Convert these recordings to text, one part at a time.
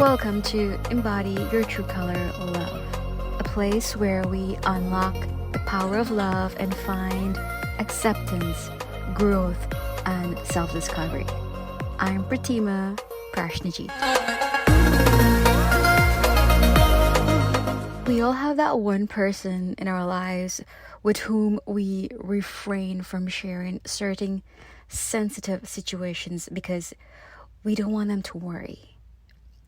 Welcome to Embody Your True Color Love, a place where we unlock the power of love and find acceptance, growth, and self-discovery. I'm Pratima Prashnajit. We all have that one person in our lives with whom we refrain from sharing certain sensitive situations because we don't want them to worry.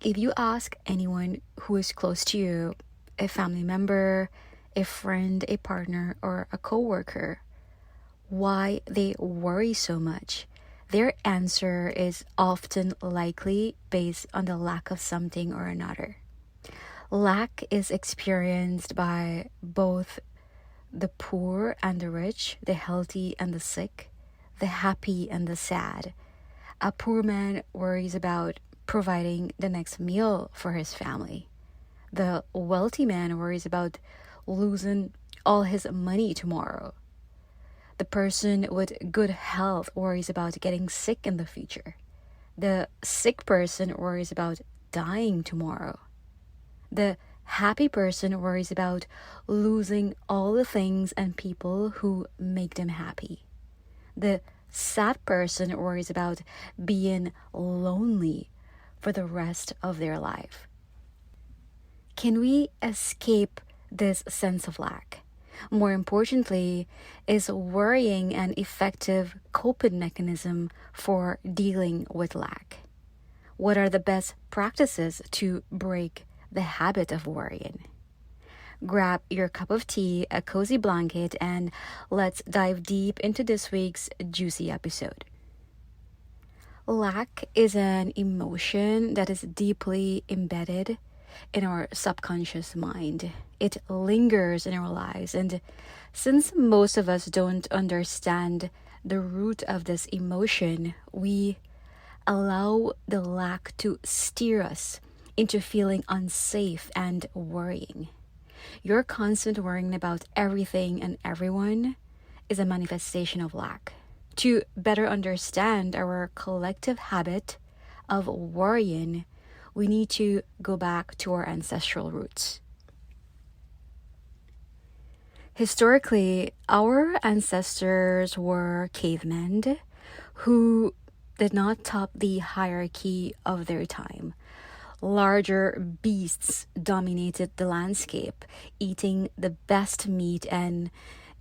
If you ask anyone who is close to you, a family member, a friend, a partner, or a coworker, why they worry so much, their answer is often likely based on the lack of something or another. Lack is experienced by both the poor and the rich, the healthy and the sick, the happy and the sad. A poor man worries about providing the next meal for his family. The wealthy man worries about losing all his money tomorrow. The person with good health worries about getting sick in the future. The sick person worries about dying tomorrow. The happy person worries about losing all the things and people who make them happy. The sad person worries about being lonely for the rest of their life. Can we escape this sense of lack? More importantly, is worrying an effective coping mechanism for dealing with lack? What are the best practices to break the habit of worrying? Grab your cup of tea, a cozy blanket, and let's dive deep into this week's juicy episode. Lack is an emotion that is deeply embedded in our subconscious mind. It lingers in our lives, and since most of us don't understand the root of this emotion, we allow the lack to steer us into feeling unsafe and worrying. Your constant worrying about everything and everyone is a manifestation of lack. To better understand our collective habit of worrying, we need to go back to our ancestral roots. Historically, our ancestors were cavemen who did not top the hierarchy of their time. Larger beasts dominated the landscape, eating the best meat and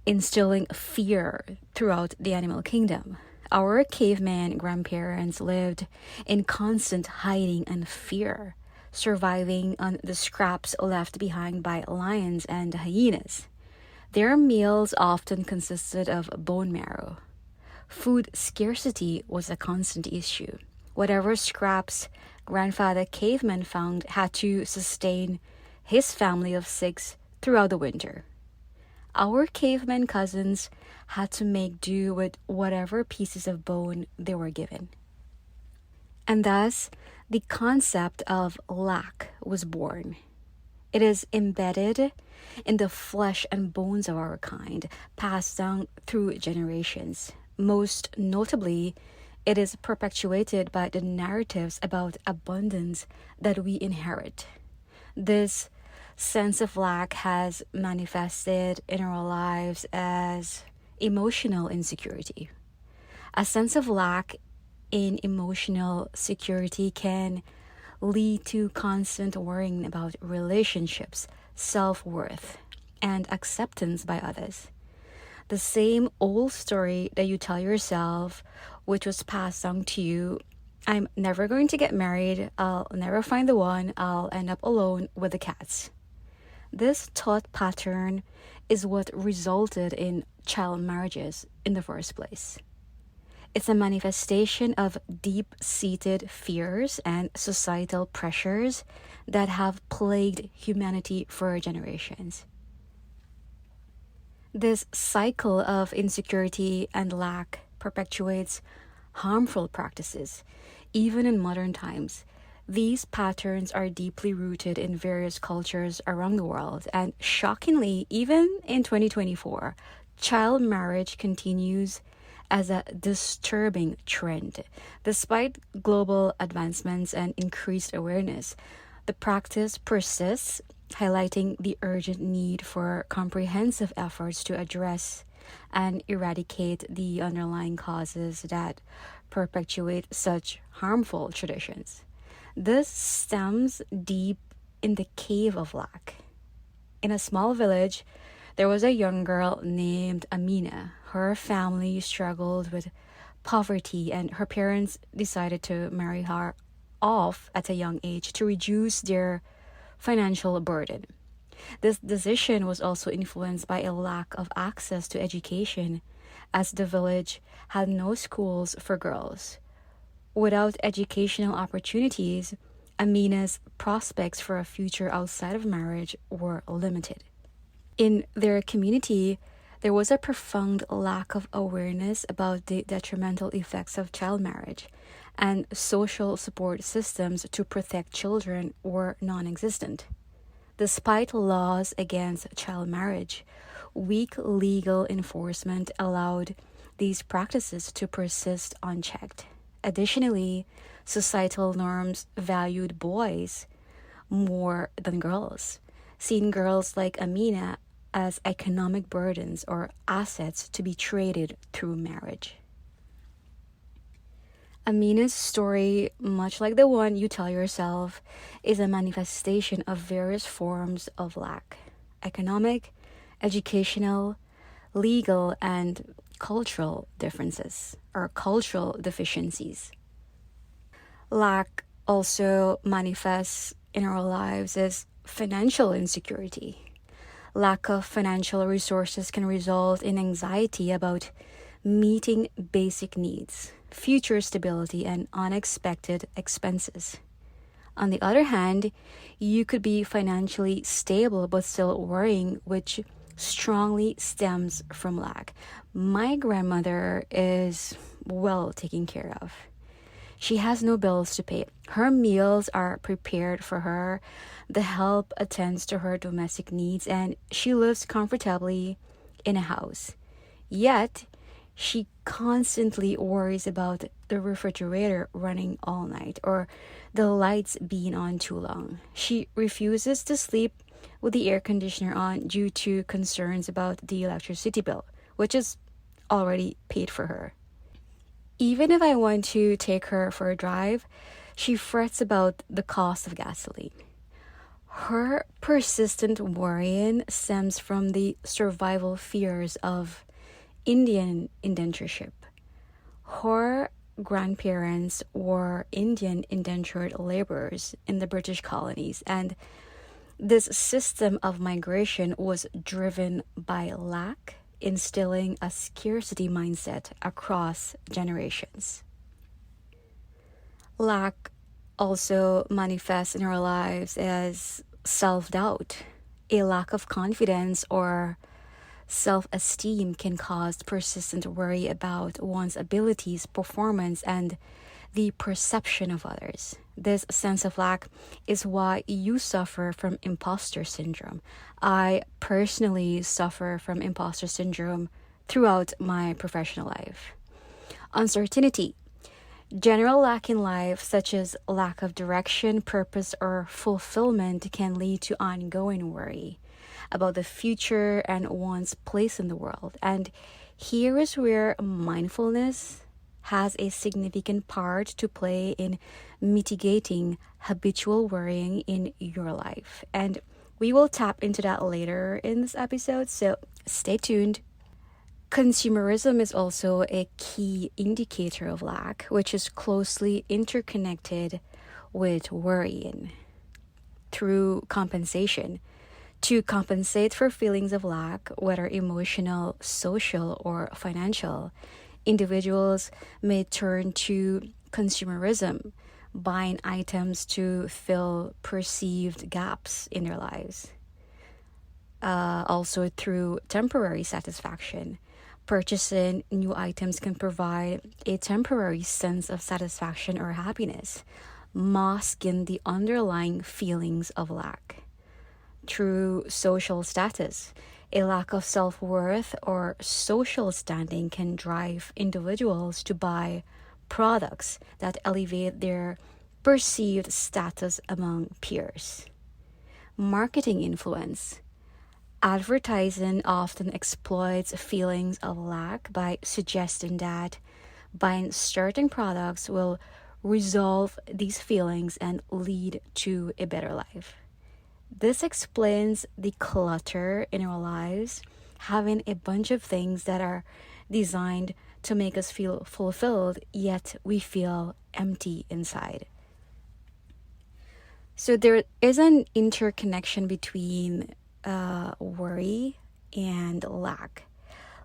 instilling fear throughout the animal kingdom. Our caveman grandparents lived in constant hiding and fear, surviving on the scraps left behind by lions and hyenas. Their meals often consisted of bone marrow. Food scarcity was a constant issue. Whatever scraps grandfather caveman found had to sustain his family of 6 throughout the winter. Our caveman cousins had to make do with whatever pieces of bone they were given. And thus, the concept of lack was born. It is embedded in the flesh and bones of our kind, passed down through generations. Most notably, it is perpetuated by the narratives about abundance that we inherit. This sense of lack has manifested in our lives as emotional insecurity. A sense of lack in emotional security can lead to constant worrying about relationships, self-worth, and acceptance by others. The same old story that you tell yourself, which was passed down to you: I'm never going to get married, I'll never find the one, I'll end up alone with the cats. This thought pattern is what resulted in child marriages in the first place. It's a manifestation of deep-seated fears and societal pressures that have plagued humanity for generations. This cycle of insecurity and lack perpetuates harmful practices, even in modern times. These patterns are deeply rooted in various cultures around the world, and shockingly, even in 2024, child marriage continues as a disturbing trend. Despite global advancements and increased awareness, The practice persists, highlighting the urgent need for comprehensive efforts to address and eradicate the underlying causes that perpetuate such harmful traditions. This stems deep in the cave of lack. In a small village, there was a young girl named Amina. Her family struggled with poverty, and her parents decided to marry her off at a young age to reduce their financial burden. This decision was also influenced by a lack of access to education, as the village had no schools for girls. Without educational opportunities, Amina's prospects for a future outside of marriage were limited. In their community, there was a profound lack of awareness about the detrimental effects of child marriage, and social support systems to protect children were non existent. Despite laws against child marriage, weak legal enforcement allowed these practices to persist unchecked. Additionally, societal norms valued boys more than girls, seeing girls like Amina as economic burdens or assets to be traded through marriage. Amina's story, much like the one you tell yourself, is a manifestation of various forms of lack: economic, educational, legal, and cultural differences or cultural deficiencies. Lack also manifests in our lives as financial insecurity. Lack of financial resources can result in anxiety about meeting basic needs, future stability, and unexpected expenses. On the other hand, you could be financially stable but still worrying, which strongly stems from lack. My grandmother is well taken care of. She has no bills to pay. Her meals are prepared for her. The help attends to her domestic needs, and she lives comfortably in a house. Yet, she constantly worries about the refrigerator running all night or the lights being on too long. She refuses to sleep with the air conditioner on due to concerns about the electricity bill, which is already paid for her. Even if I want to take her for a drive, she frets about the cost of gasoline. Her persistent worrying stems from the survival fears of Indian indentureship. Her grandparents were Indian indentured laborers in the British colonies, and this system of migration was driven by lack, instilling a scarcity mindset across generations. Lack also manifests in our lives as self-doubt. A lack of confidence or self-esteem can cause persistent worry about one's abilities, performance, and the perception of others. This sense of lack is why you suffer from impostor syndrome. I personally suffer from impostor syndrome throughout my professional life. Uncertainty. General lack in life, such as lack of direction, purpose, or fulfillment, can lead to ongoing worry about the future and one's place in the world. And here is where mindfulness has a significant part to play in mitigating habitual worrying in your life. And we will tap into that later in this episode, so stay tuned. Consumerism is also a key indicator of lack, which is closely interconnected with worrying. Through compensation, to compensate for feelings of lack, whether emotional, social, or financial, individuals may turn to consumerism, buying items to fill perceived gaps in their lives. Also, through temporary satisfaction, purchasing new items can provide a temporary sense of satisfaction or happiness, masking the underlying feelings of lack. Through social status, a lack of self-worth or social standing can drive individuals to buy products that elevate their perceived status among peers. Marketing influence. Advertising often exploits feelings of lack by suggesting that buying certain products will resolve these feelings and lead to a better life. This explains the clutter in our lives, having a bunch of things that are designed to make us feel fulfilled, yet we feel empty inside. So there is an interconnection between worry and lack.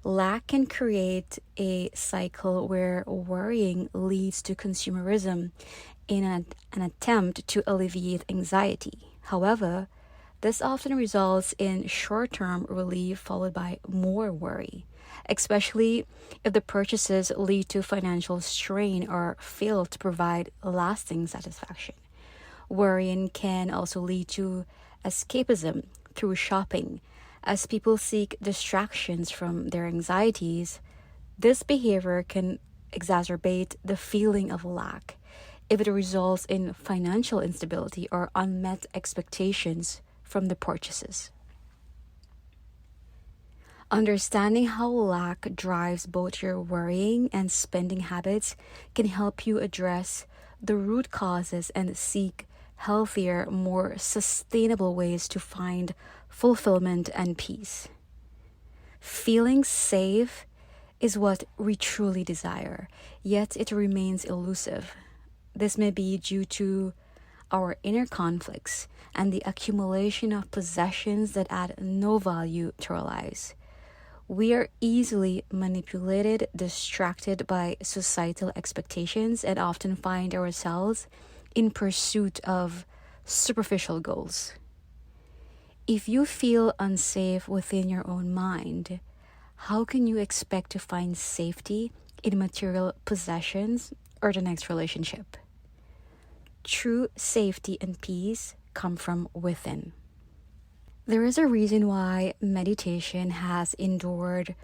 Lack can create a cycle where worrying leads to consumerism in an attempt to alleviate anxiety. However, this often results in short-term relief followed by more worry, especially if the purchases lead to financial strain or fail to provide lasting satisfaction. Worrying can also lead to escapism through shopping. As people seek distractions from their anxieties, this behavior can exacerbate the feeling of lack if it results in financial instability or unmet expectations from the purchases. Understanding how lack drives both your worrying and spending habits can help you address the root causes and seek healthier, more sustainable ways to find fulfillment and peace. Feeling safe is what we truly desire, yet it remains elusive. This may be due to our inner conflicts and the accumulation of possessions that add no value to our lives. We are easily manipulated, distracted by societal expectations, and often find ourselves in pursuit of superficial goals. If you feel unsafe within your own mind, how can you expect to find safety in material possessions or the next relationship? True safety and peace come from within. There is a reason why meditation has endured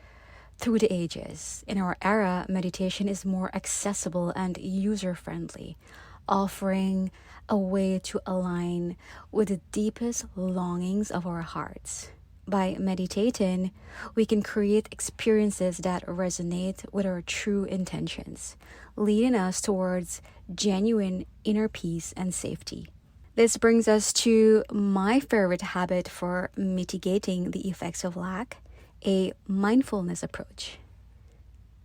through the ages. In our era, meditation is more accessible and user-friendly, offering a way to align with the deepest longings of our hearts. By meditating, we can create experiences that resonate with our true intentions, leading us towards genuine inner peace and safety. This brings us to my favorite habit for mitigating the effects of lack, a mindfulness approach.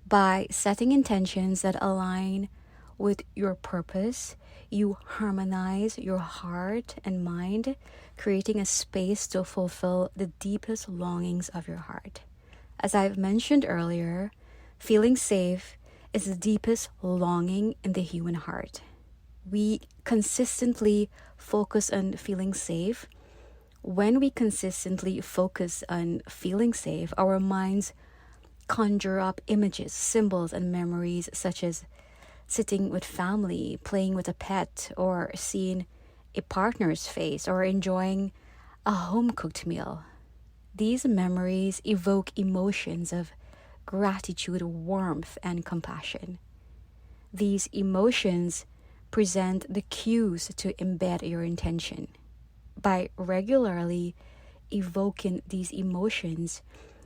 By setting intentions that align with your purpose, you harmonize your heart and mind, creating a space to fulfill the deepest longings of your heart. As I've mentioned earlier, feeling safe is the deepest longing in the human heart. We consistently focus on feeling safe. When we consistently focus on feeling safe, our minds conjure up images, symbols, and memories such as sitting with family, playing with a pet, or seeing a partner's face, or enjoying a home-cooked meal. These memories evoke emotions of gratitude, warmth, and compassion. These emotions present the cues to embed your intention. By regularly evoking these emotions,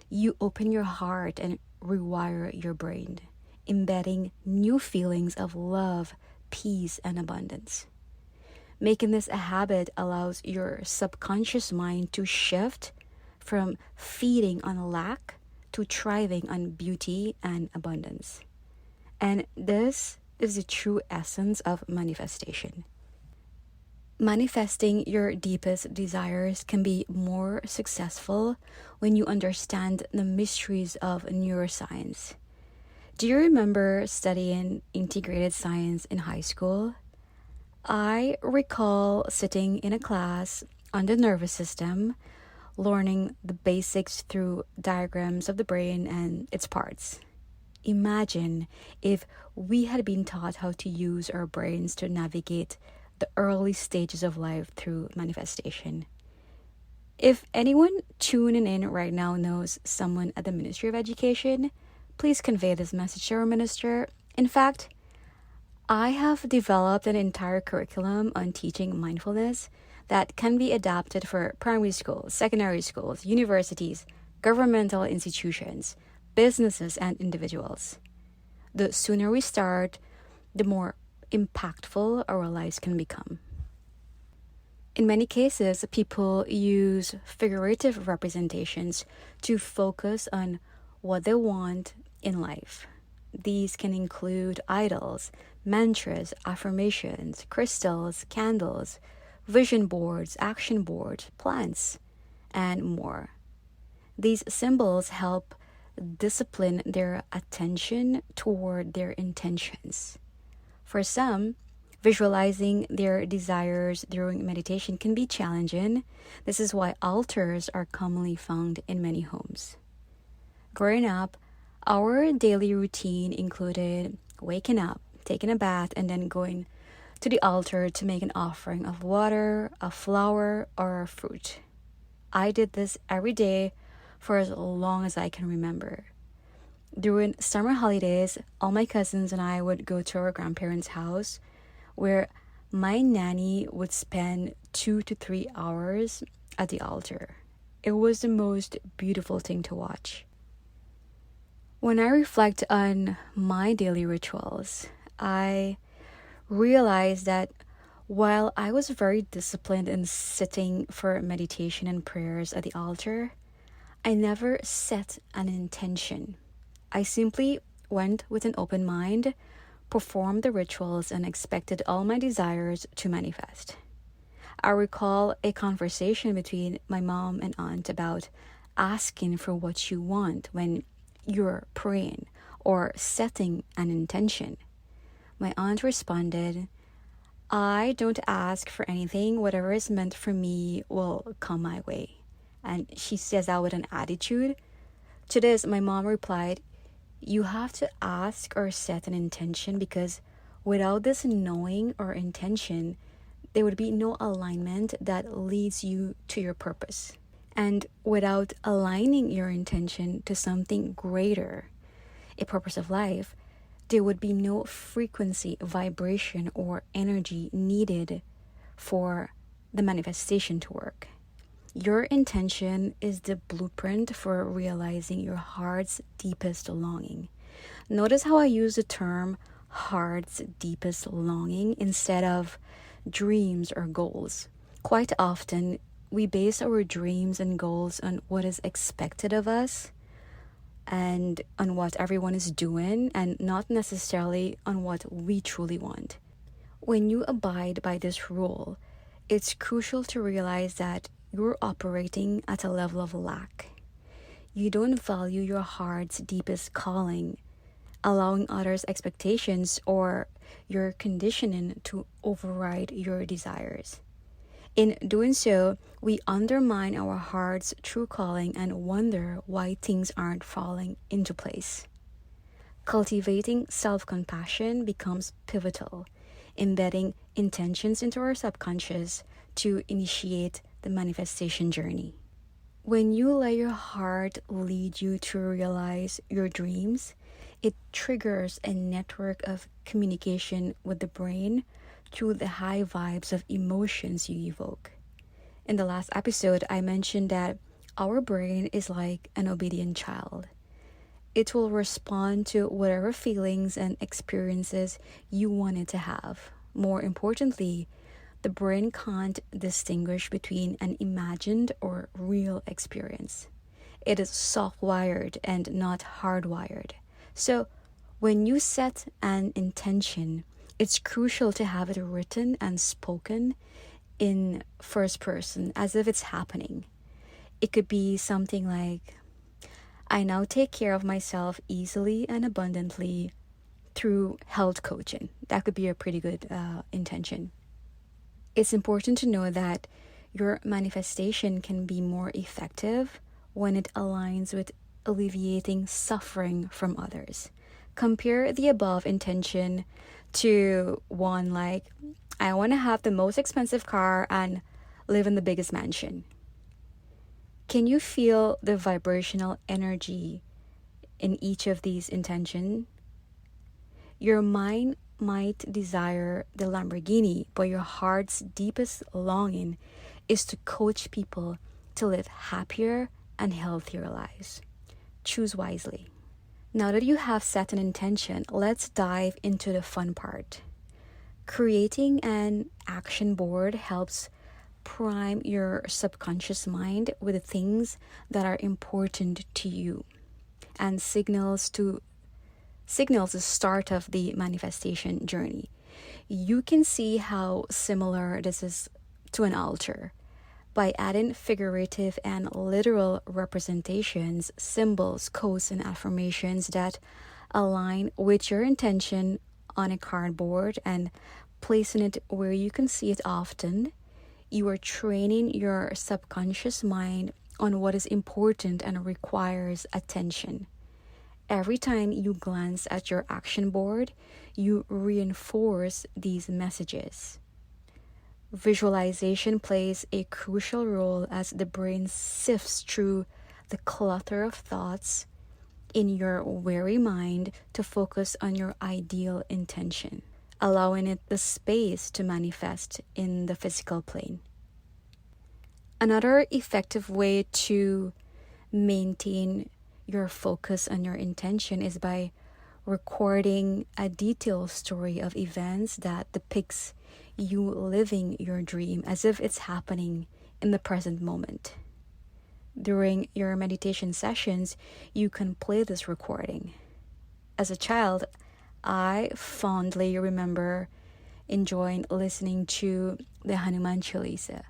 you open your heart and rewire your brain, embedding new feelings of love, peace, and abundance. Making this a habit allows your subconscious mind to shift from feeding on lack to thriving on beauty and abundance. And this is the true essence of manifestation. Manifesting your deepest desires can be more successful when you understand the mysteries of neuroscience. Do you remember studying integrated science in high school? I recall sitting in a class on the nervous system, learning the basics through diagrams of the brain and its parts. Imagine if we had been taught how to use our brains to navigate the early stages of life through manifestation. If anyone tuning in right now knows someone at the Ministry of Education, please convey this message to our minister. In fact, I have developed an entire curriculum on teaching mindfulness that can be adapted for primary schools, secondary schools, universities, governmental institutions, businesses, and individuals. The sooner we start, the more impactful our lives can become. In many cases, people use figurative representations to focus on what they want in life. These can include idols, mantras, affirmations, crystals, candles, vision boards, action boards, plants, and more. These symbols help discipline their attention toward their intentions. For some, visualizing their desires during meditation can be challenging. This is why altars are commonly found in many homes. Growing up, our daily routine included waking up, taking a bath, and then going to the altar to make an offering of water, a flower, or a fruit. I did this every day for as long as I can remember. During summer holidays, all my cousins and I would go to our grandparents' house where my nanny would spend 2 to 3 hours at the altar. It was the most beautiful thing to watch. When I reflect on my daily rituals, I realize that while I was very disciplined in sitting for meditation and prayers at the altar, I never set an intention. I simply went with an open mind, performed the rituals, and expected all my desires to manifest. I recall a conversation between my mom and aunt about asking for what you want when you're praying or setting an intention. My aunt responded, "I don't ask for anything. Whatever is meant for me will come my way." And she says that with an attitude. To this, my mom replied, "You have to ask or set an intention because without this knowing or intention, there would be no alignment that leads you to your purpose. And without aligning your intention to something greater, a purpose of life, there would be no frequency, vibration, or energy needed for the manifestation to work." Your intention is the blueprint for realizing your heart's deepest longing. Notice how I use the term heart's deepest longing instead of dreams or goals. Quite often, we base our dreams and goals on what is expected of us and on what everyone is doing, and not necessarily on what we truly want. When you abide by this rule, it's crucial to realize that you're operating at a level of lack. You don't value your heart's deepest calling, allowing others' expectations or your conditioning to override your desires. In doing so, we undermine our heart's true calling and wonder why things aren't falling into place. Cultivating self-compassion becomes pivotal, embedding intentions into our subconscious to initiate the manifestation journey. When you let your heart lead you to realize your dreams, it triggers a network of communication with the brain through the high vibes of emotions you evoke. In the last episode, I mentioned that our brain is like an obedient child. It will respond to whatever feelings and experiences you want it to have. More importantly, the brain can't distinguish between an imagined or real experience. It is soft-wired and not hardwired. So, when you set an intention, it's crucial to have it written and spoken in first person as if it's happening. It could be something like, "I now take care of myself easily and abundantly through health coaching." That could be a pretty good intention. It's important to know that your manifestation can be more effective when it aligns with alleviating suffering from others. Compare the above intention to one like, "I want to have the most expensive car and live in the biggest mansion." Can you feel the vibrational energy in each of these intentions? Your mind might desire the Lamborghini, but your heart's deepest longing is to coach people to live happier and healthier lives. Choose wisely. Now that you have set an intention, let's dive into the fun part. Creating an action board helps prime your subconscious mind with the things that are important to you and signals the start of the manifestation journey. You can see how similar this is to an altar. By adding figurative and literal representations, symbols, quotes, and affirmations that align with your intention on a cardboard and placing it where you can see it often, you are training your subconscious mind on what is important and requires attention. Every time you glance at your action board, you reinforce these messages. Visualization plays a crucial role as the brain sifts through the clutter of thoughts in your weary mind to focus on your ideal intention, allowing it the space to manifest in the physical plane. Another effective way to maintain your focus on your intention is by recording a detailed story of events that depicts you living your dream as if it's happening in the present moment. During your meditation sessions, you can play this recording. As a child, I fondly remember enjoying listening to the Hanuman Chalisa.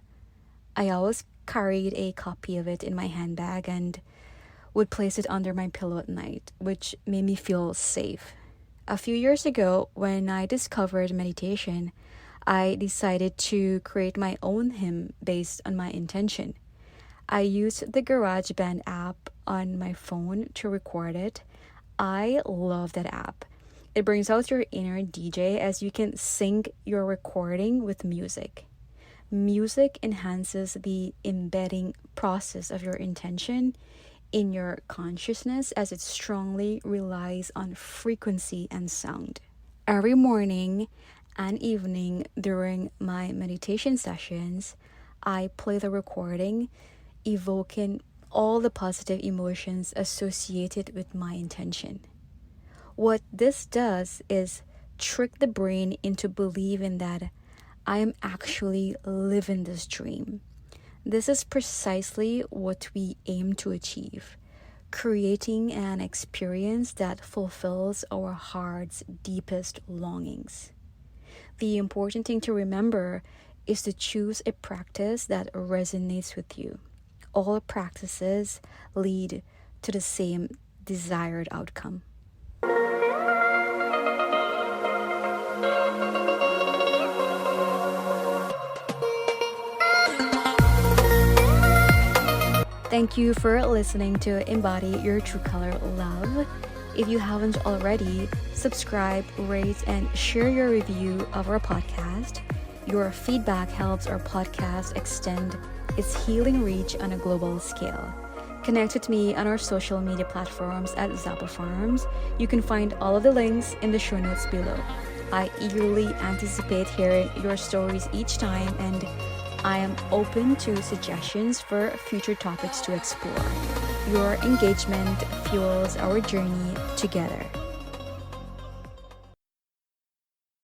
I always carried a copy of it in my handbag and would place it under my pillow at night, which made me feel safe. A few years ago, when I discovered meditation, I decided to create my own hymn based on my intention. I used the GarageBand app on my phone to record it. I love that app. It brings out your inner DJ as you can sync your recording with music. Music enhances the embedding process of your intention in your consciousness as it strongly relies on frequency and sound. Every morning and evening during my meditation sessions, I play the recording, evoking all the positive emotions associated with my intention. What this does is trick the brain into believing that I am actually living this dream. This is precisely what we aim to achieve, creating an experience that fulfills our heart's deepest longings. The important thing to remember is to choose a practice that resonates with you. All practices lead to the same desired outcome. Thank you for listening to Embody Your True Color Love. If you haven't already, subscribe, rate, and share your review of our podcast. Your feedback helps our podcast extend its healing reach on a global scale. Connect with me on our social media platforms at Zappa Farms. You can find all of the links in the show notes below. I eagerly anticipate hearing your stories each time, and I am open to suggestions for future topics to explore. Your engagement fuels our journey together.